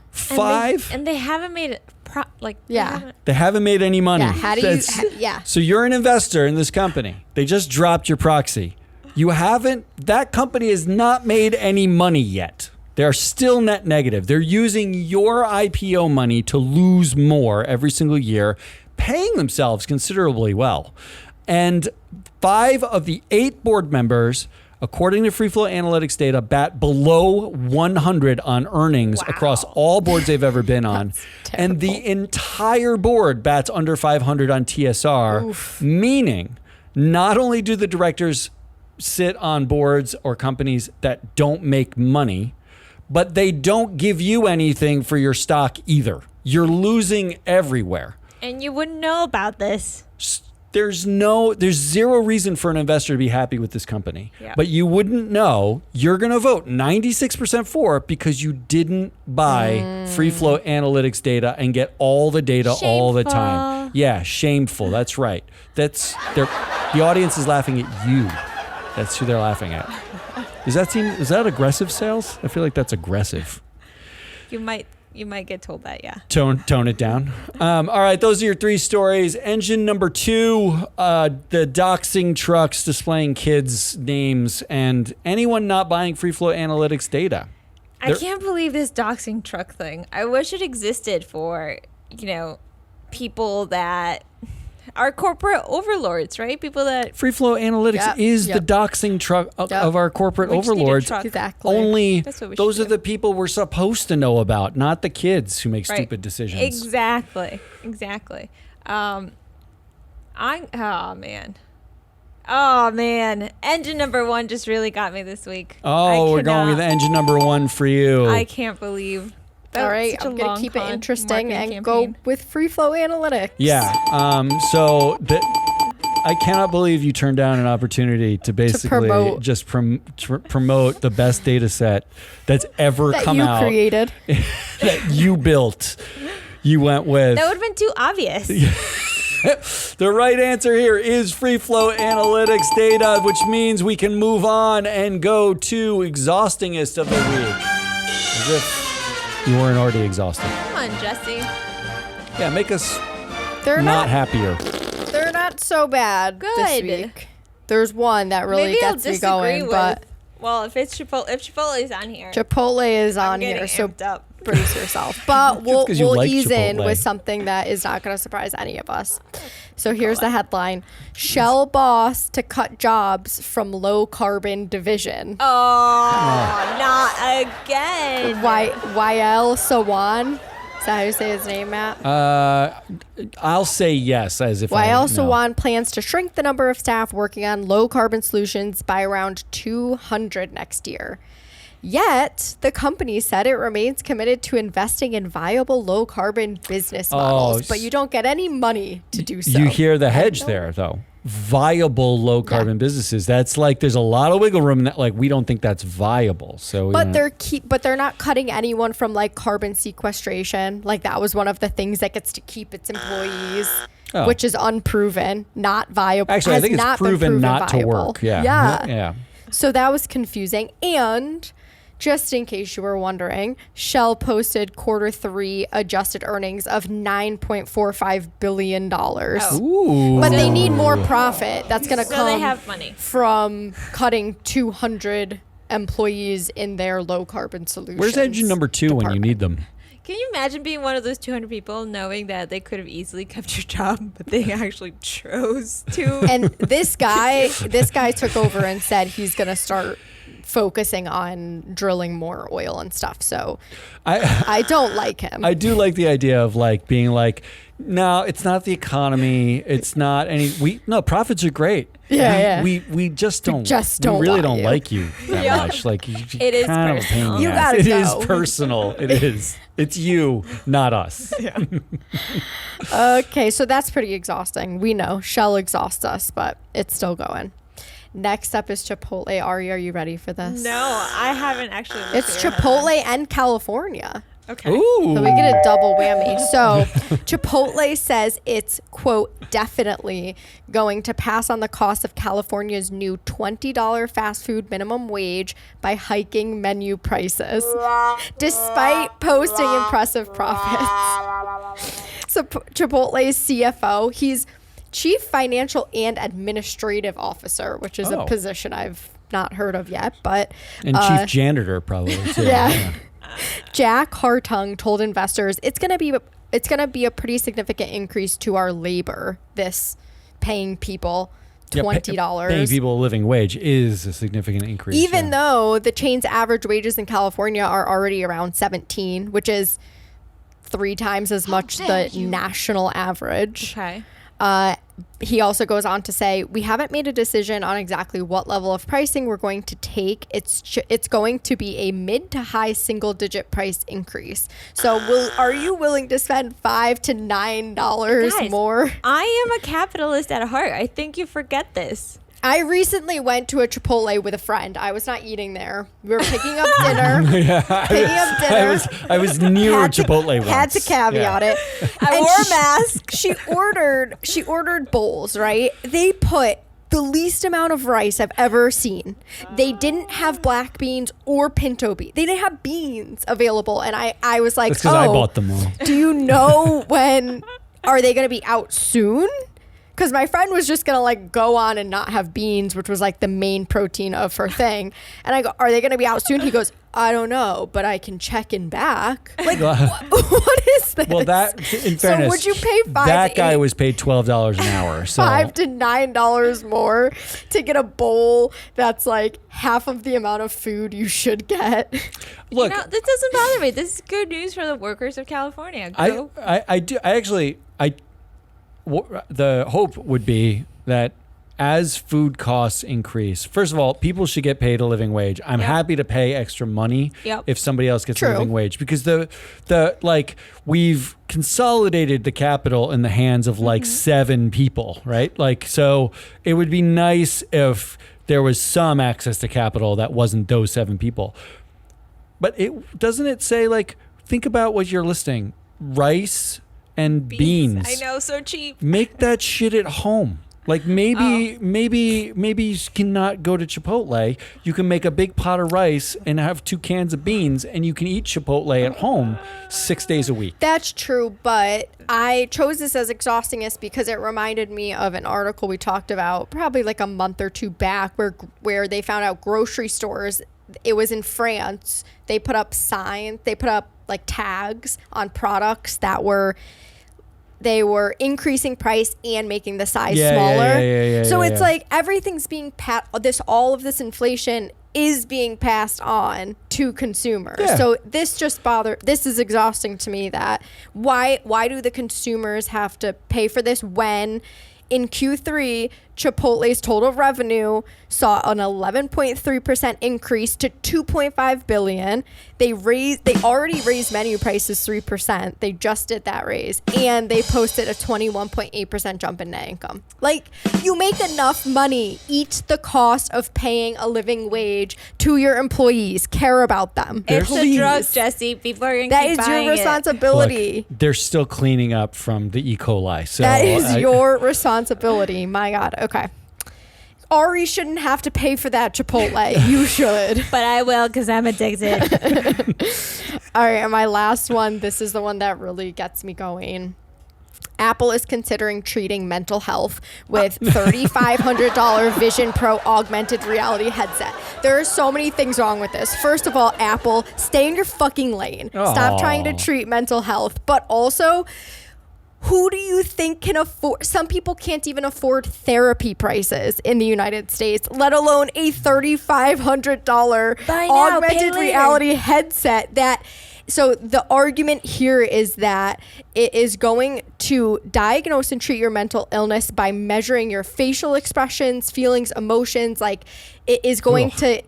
And they haven't made it
They haven't made any money.
Yeah, how do you?
So you're an investor in this company. They just dropped your proxy. That company has not made any money yet. They're still net negative. They're using your IPO money to lose more every single year, paying themselves considerably well. And 5 of the 8 board members, according to Free Flow Analytics data, bat below 100 on earnings across all boards they've ever been on. And the entire board bats under 500 on TSR, meaning not only do the directors sit on boards or companies that don't make money, but they don't give you anything for your stock either. You're losing everywhere.
And you wouldn't know about this.
There's 0 reason for an investor to be happy with this company. Yeah. But you wouldn't know. You're going to vote 96% for it because you didn't buy Free Flow Analytics data and get all the data all the time. Yeah, shameful. That's right. The audience is laughing at you. That's who they're laughing at. Is that aggressive sales? I feel like that's aggressive.
You might You might get told that, yeah.
Tone it down. All right, those are your 3 stories. Engine number 2, the doxing trucks displaying kids' names and anyone not buying free flow analytics data.
I can't believe this doxing truck thing. I wish it existed for, people that are corporate overlords, right? People that...
Free flow analytics is the doxing truck of our corporate overlords.
Exactly.
Only those are the people we're supposed to know about, not the kids who make stupid decisions.
Exactly. Oh man. Engine number 1 just really got me this week.
Oh, we're going with engine number 1 for you.
I can't believe.
All right, I'm going to keep it interesting and go with free flow analytics.
Yeah. I cannot believe you turned down an opportunity to basically just promote the best data set that's ever come out.
That you created.
That you built. You went with.
That would have been too obvious.
The right answer here is free flow analytics data, which means we can move on and go to exhaustingest of the week. As if you weren't already exhausted.
Come on, Jesse.
Yeah, make us
They're
not happier.
They're not so bad this week. There's one that really gets me going, but
well, if Chipotle's on here,
Chipotle is on here, so brace yourself. But we'll ease in with something that is not going to surprise any of us. So here's the headline: Shell boss to cut jobs from low carbon division.
Oh, not again.
Wael Sawan. Is that how you say his name, Matt?
I'll say yes, as if
Wael Sawan plans to shrink the number of staff working on low carbon solutions by around 200 next year. Yet, the company said it remains committed to investing in viable low carbon business models, but you don't get any money to do so.
You hear the hedge there, though. Viable low carbon businesses. That's like there's a lot of wiggle room that we don't think that's viable. So
they're not cutting anyone from carbon sequestration. That was one of the things that gets to keep its employees, which is unproven, not viable.
Actually, I think it's proven not to work. Yeah.
So that was confusing. And just in case you were wondering, Shell posted Q3 adjusted earnings of $9.45 billion.
Ooh.
But they need more profit. That's going to come
they have money
from cutting 200 employees in their low carbon solutions.
Where's engine number 2 when you need them?
Can you imagine being one of those 200 people knowing that they could have easily kept your job, but they actually chose to?
And this guy took over and said he's going to start focusing on drilling more oil and stuff. So I don't like him.
I do like the idea of being no, it's not the economy. It's not profits are great.
Yeah.
We just don't.
We
really don't like you that much.
It is personal.
You gotta
It
go.
is personal. It is. It's you, not us.
Yeah.
Okay, so that's pretty exhausting. We know Shell exhausts us, but it's still going. Next up is Chipotle. Ari, are you ready for this?
No, I haven't actually.
It's Chipotle and California.
Okay.
Ooh.
So we get a double whammy. So Chipotle says it's, quote, definitely going to pass on the cost of California's new $20 fast food minimum wage by hiking menu prices, despite posting impressive profits. So Chipotle's CFO, he's Chief Financial and Administrative Officer, which is a position I've not heard of yet, but
and Chief Janitor probably too.
Yeah. Jack Hartung told investors it's going to be a pretty significant increase to our labor. This paying people $20.
Paying people a living wage is a significant increase.
Even though the chain's average wages in California are already around 17, which is 3 times as much the national average.
Okay.
He also goes on to say, we haven't made a decision on exactly what level of pricing we're going to take. It's going to be a mid to high single digit price increase. So are you willing to spend $5 to $9 more?
I am a capitalist at heart. I think you forget this.
I recently went to a Chipotle with a friend. I was not eating there. We were picking up dinner.
I was near Chipotle once.
Had to caveat it.
I wore a mask.
She ordered bowls, right? They put the least amount of rice I've ever seen. They didn't have black beans or pinto beans. They didn't have beans available. And I was like,
That's because I bought them all.
do you know when are they going to be out soon? Because my friend was just going to like go on and not have beans, which was like the main protein of her thing. And I go, are they going to be out soon? He goes, I don't know, but I can check in back. Like, what is this?
Well, that, in fairness,
so would you pay
that guy was paid $12 an hour. So
$5 to $9 more to get a bowl that's like half of the amount of food you should get?
Look,
this doesn't bother me. This is good news for the workers of California.
The hope would be that as food costs increase, first of all, people should get paid a living wage. I'm happy to pay extra money if somebody else gets a living wage, because we've consolidated the capital in the hands of like 7 people, right? Like, so it would be nice if there was some access to capital that wasn't those 7 people. But doesn't it say, like, think about what you're listing: rice and beans.
I know, so cheap.
Make that shit at home. Like maybe you cannot go to Chipotle. You can make a big pot of rice and have 2 cans of beans, and you can eat Chipotle at home 6 days a week.
That's true, but I chose this as exhaustingest because it reminded me of an article we talked about probably like a month or 2 back where they found out grocery stores, it was in France, they put up signs, they put up like tags on products that they were increasing price and making the size smaller. So it's like everything's being all of this inflation is being passed on to consumers. Yeah. So this is exhausting to me, that why do the consumers have to pay for this when in Q3 Chipotle's total revenue saw an 11.3% increase to $2.5 billion. They already raised menu prices 3%. They just did that raise, and they posted a 21.8% jump in net income. Like, you make enough money, eat the cost of paying a living wage to your employees. Care about them.
It's a drug, Jesse. People are going to keep buying it.
That is your responsibility.
Look, they're still cleaning up from the E. coli. So
that is your responsibility. My God. Okay. Ari shouldn't have to pay for that, Chipotle. You should.
But I will, because I'm addicted.
All right, and my last one, this is the one that really gets me going. Apple is considering treating mental health with $3,500 Vision Pro augmented reality headset. There are so many things wrong with this. First of all, Apple, stay in your fucking lane. Stop trying to treat mental health. But also, who do you think can afford? Some people can't even afford therapy prices in the United States, let alone a $3,500 augmented reality headset. So the argument here is that it is going to diagnose and treat your mental illness by measuring your facial expressions, feelings, emotions. Like, it is going to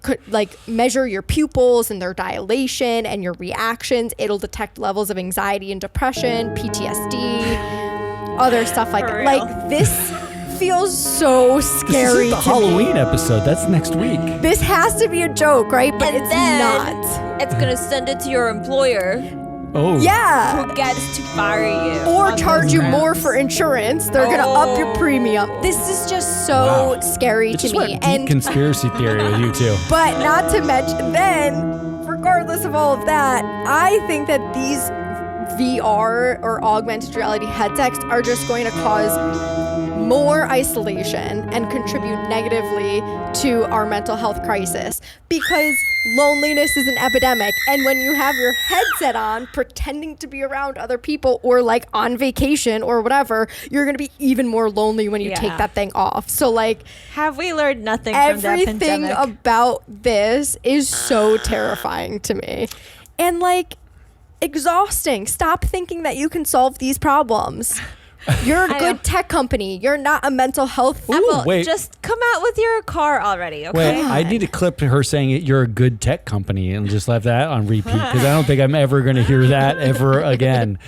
measure your pupils and their dilation and your reactions. It'll detect levels of anxiety and depression, PTSD, other stuff like that. Like, this feels so scary.
This is the Halloween episode. That's next week.
This has to be a joke, right? But it's not.
It's going to send it to your employer.
Oh.
Yeah.
Who gets to fire you.
Or charge you more for insurance. They're going to up your premium. This is just so scary to me.
And conspiracy theory with you too.
But not to mention, then, regardless of all of that, I think that these VR or augmented reality headsets are just going to cause more isolation and contribute negatively to our mental health crisis, because loneliness is an epidemic. And when you have your headset on pretending to be around other people or like on vacation or whatever, you're going to be even more lonely when you take that thing off. So like,
have we learned nothing from that pandemic?
Everything about this is so terrifying to me. And like, exhausting. Stop thinking that you can solve these problems. You're a good tech company. You're not a mental health.
Apple, just come out with your car already, okay?
Wait, I need to clip her saying you're a good tech company and just have that on repeat, because I don't think I'm ever going to hear that ever again.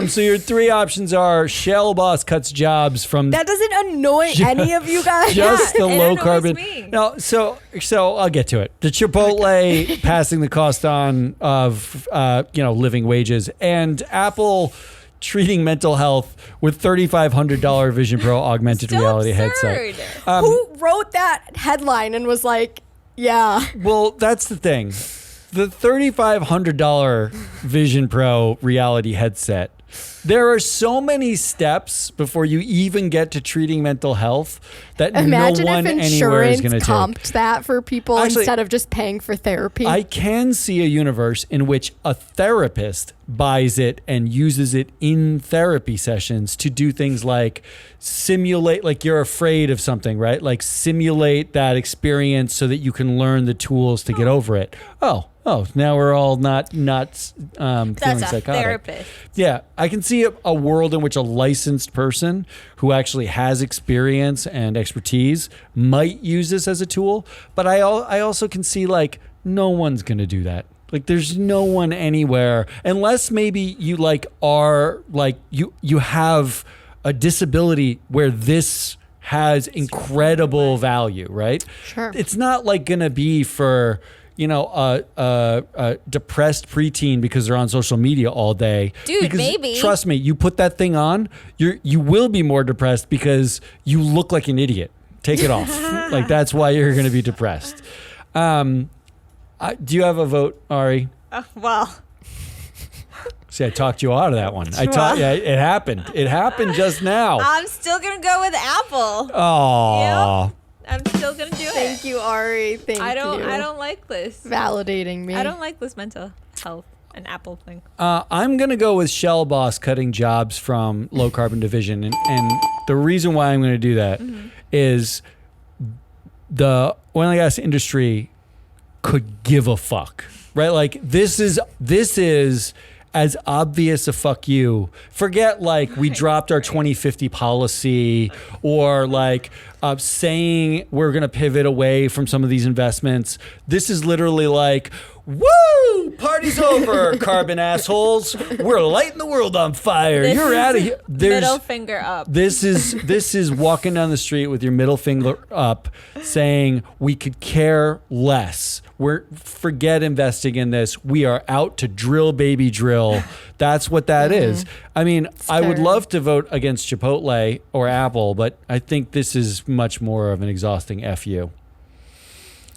So your 3 options are: Shell boss cuts jobs from...
That doesn't annoy any of you guys.
Just the low carbon. No, so I'll get to it. The Chipotle passing the cost on of living wages, and Apple treating mental health with $3,500 Vision Pro augmented
So
reality
absurd.
headset.
Who wrote that headline and was like, yeah.
Well, that's the thing. The $3,500 Vision Pro reality headset. There are so many steps before you even get to treating mental health that
Imagine
no one
if
anywhere is
insurance
going to take.
comped that for people
Actually,
instead of just paying for therapy.
I can see a universe in which a therapist buys it and uses it in therapy sessions to do things like simulate, like you're afraid of something, right? Like simulate that experience so that you can learn the tools to get over it. Oh, now we're all not feeling
That's a
psychotic.
therapist.
Yeah, I can see a world in which a licensed person who actually has experience and expertise might use this as a tool. But I also can see like no one's going to do that. Like there's no one anywhere unless maybe you like are like you have a disability where this has incredible value, right?
Sure.
It's not like going to be for a depressed preteen because they're on social media all day.
Dude,
because,
maybe.
Trust me, you put that thing on, you will be more depressed because you look like an idiot. Take it off. Like that's why you're going to be depressed. Do you have a vote, Ari?
Well,
See, I talked you out of that one. Yeah, it happened. It happened just now.
I'm still going to go with Apple.
Oh.
I'm still going to do it.
Thank you, Ari. Thank you.
I don't like this.
Validating me.
I don't like this mental health and Apple thing.
I'm going to go with Shell Boss cutting jobs from low carbon division. And the reason why I'm going to do that is the oil and gas industry could give a fuck, right? Like this is as obvious a fuck you. Forget like we dropped our 2050 policy or like saying we're going to pivot away from some of these investments. This is literally like, woo, party's over, carbon assholes. We're lighting the world on fire.
This
You're
is
out of here.
middle finger up.
This is walking down the street with your middle finger up saying we could care less. Forget investing in this. We are out to drill, baby, drill. That's what that is. I mean, I would love to vote against Chipotle or Apple, but I think this is much more of an exhausting FU,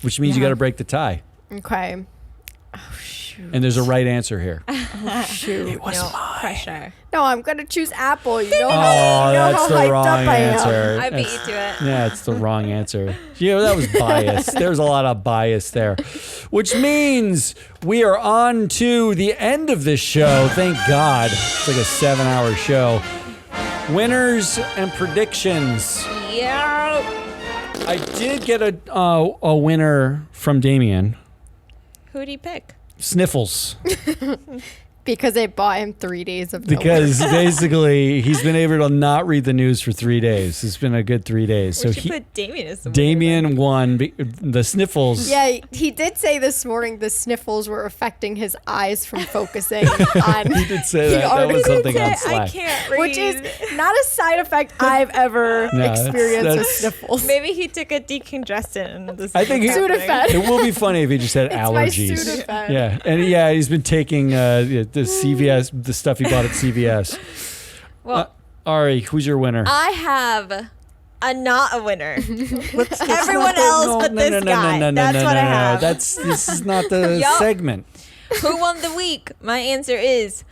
which means you got to break the tie.
Okay. Oh, shoot.
And there's a right answer here.
Shoot.
It was mine.
Pressure.
No, I'm going to choose Apple. You know,
Oh,
you know
that's
how
the
hyped
wrong
up I am.
answer.
I beat you to it.
Yeah, it's the wrong answer. Yeah, that was bias. There's a lot of bias there, which means we are on to the end of this show. Thank God. It's like a 7-hour show. Winners and predictions.
Yeah.
I did get a winner from Damien.
Who'd he pick?
Sniffles.
Because they bought him 3 days of
Because basically he's been able to not read the news for 3 days. It's been a good 3 days.
We
So
should put Damien as the winner.
Damien won the sniffles.
Yeah, he did say this morning the sniffles were affecting his eyes from focusing on.
He did say
He
that. That
already
was something
did
on
say,
Slack.
I can't read.
Which is not a side effect I've ever
No,
experienced with
that's-
sniffles.
Maybe he took a decongestant. And this
I think
is
he-
happening.
Sudafed.
It will be funny if he just had
It's
allergies.
my Sudafed.
Yeah, and yeah, he's been taking the CVS, the stuff he bought at CVS.
Well,
Ari, who's your winner?
I have not a winner.
Let's
Everyone
not
else
no,
but
no,
this
no, no,
guy.
No, no,
That's
no,
what
no,
I
no.
have.
This is not the
Yup.
segment.
Who won the week? My answer is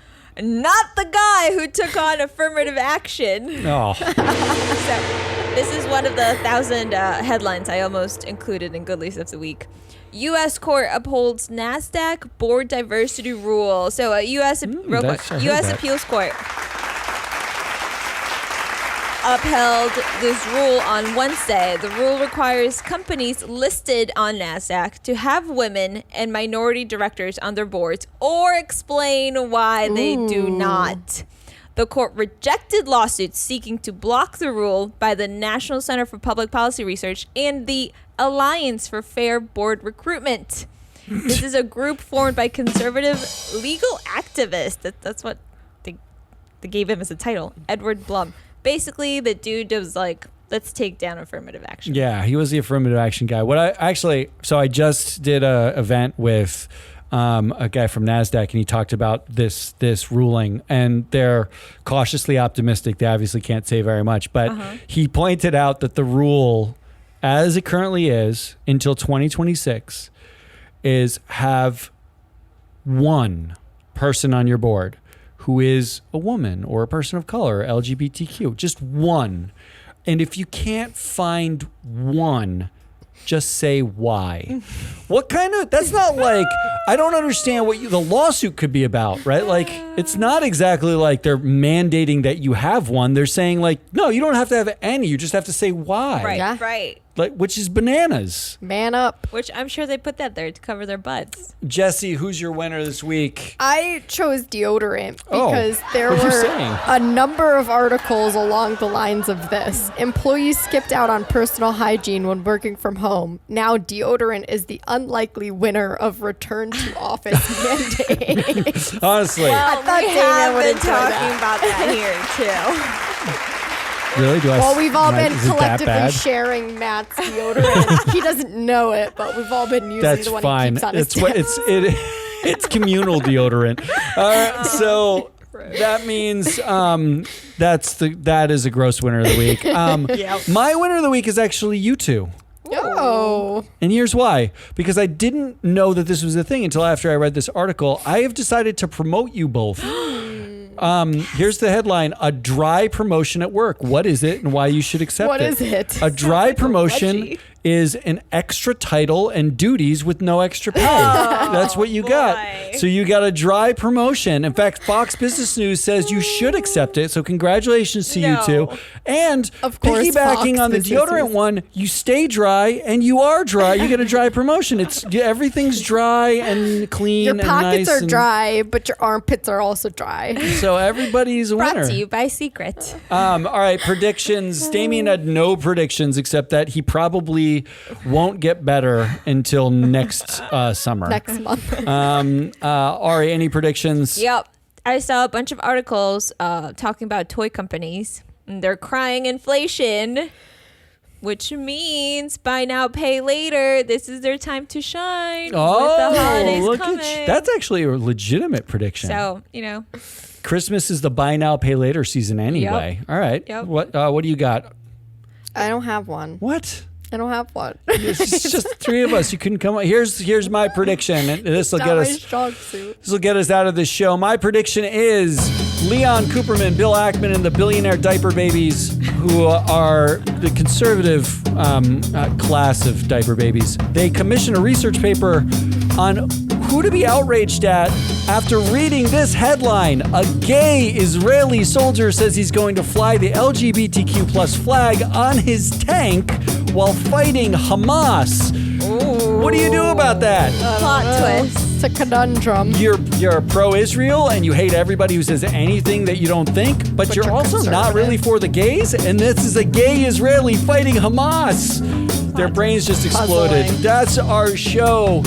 not the guy who took on affirmative action.
Oh,
So, this is one of the 1,000 headlines I almost included in Goodlies of the Week. U.S. court upholds NASDAQ board diversity rule. So, U.S. real quick,
that's- I heard
U.S.
that.
appeals court upheld this rule on Wednesday. The rule requires companies listed on NASDAQ to have women and minority directors on their boards or explain why they do not. The court rejected lawsuits seeking to block the rule by the National Center for Public Policy Research and the Alliance for Fair Board Recruitment. This is a group formed by conservative legal activists. That's what they gave him as a title, Edward Blum. Basically, the dude was like, let's take down affirmative action.
yeah, he was the affirmative action guy. I just did a event with a guy from NASDAQ, and he talked about this ruling, and they're cautiously optimistic. They obviously can't say very much, but he pointed out that the rule, as it currently is, until 2026, is have one person on your board who is a woman or a person of color, LGBTQ, just one. And if you can't find one, just say why. What kind of, that's not like, I don't understand what the lawsuit could be about, right? Like, it's not exactly like they're mandating that you have one. They're saying like, no, you don't have to have any. You just have to say why.
Right,
Yeah.
right.
Like, which is bananas.
Man up.
Which I'm sure they put that there to cover their butts.
Jesse, who's your winner this week?
I chose deodorant
Oh,
because there
what'd you
were
say?
a number of articles along the lines of this. Employees skipped out on personal hygiene when working from home. Now deodorant is the unlikely winner of return to office mandate.
Honestly.
Well,
thought
we
Damien
have
would
been
enjoy
talking
that.
about that here too.
Really? Do I?
Well, we've all
am I-
been
is it that
collectively
bad?
sharing Matt's deodorant. He doesn't know it, but we've all been using
That's
the one
fine.
he keeps on his
It's what
desk.
it's communal deodorant. All right, so that means that is a gross winner of the week. My winner of the week is actually you two.
Oh.
And here's why. Because I didn't know that this was a thing until after I read this article. I have decided to promote you both. Here's the headline: a dry promotion at work. What is it and why you should accept
What
it?
is it?
A dry promotion
wedgie.
is an extra title and duties with no extra pay. That's what you got.
boy.
So you got a dry promotion. In fact, Fox Business News says you should accept it. So congratulations to you
No.
two. And
Of course,
piggybacking
Fox
on the
Business
deodorant
News.
one, you stay dry and you are dry. You get a dry promotion. It's everything's dry and clean
Your
and
pockets
nice
are
and-
dry, but your armpits are also dry.
So everybody's a
Brought
winner.
to you by Secret.
All right, predictions. Damien had no predictions except that he probably won't get better until next summer.
Next month.
Ari, any predictions?
Yep. I saw a bunch of articles talking about toy companies. And they're crying inflation, which means buy now, pay later. This is their time to shine with the holidays
look
coming.
at you. That's actually a legitimate prediction.
So,
Christmas is the buy now, pay later season anyway. All right.
Yep.
What do you got?
I don't have one.
What?
I don't have one.
It's just three of us. You couldn't come. Here's my prediction. And this will
Not
get
my
us.
strong suit.
This will get us out of this show. My prediction is Leon Cooperman, Bill Ackman, and the billionaire diaper babies, who are the conservative class of diaper babies. They commissioned a research paper on who to be outraged at after reading this headline. A gay Israeli soldier says he's going to fly the LGBTQ plus flag on his tank while fighting Hamas. What do you do about that?
plot twist.
It's a conundrum.
You're pro-Israel and you hate everybody who says anything that you don't think, but you're
you're
also not
conservative.
really for the gays, and this is a gay Israeli fighting Hamas. Their brains just exploded.
Puzzling.
That's our show.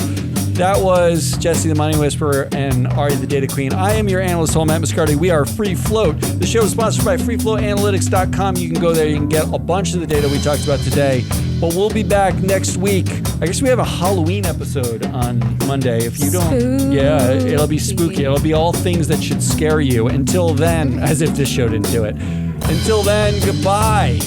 That was Jesse the Money Whisperer and Ari the Data Queen. I am your analyst, Matt Mascardi. We are Free Float. The show is sponsored by freefloatanalytics.com. You can go there. You can get a bunch of the data we talked about today. But we'll be back next week. I guess we have a Halloween episode on Monday. If you don't, yeah, it'll be spooky. It'll be all things that should scare you. Until then, as if this show didn't do it. Until then, goodbye.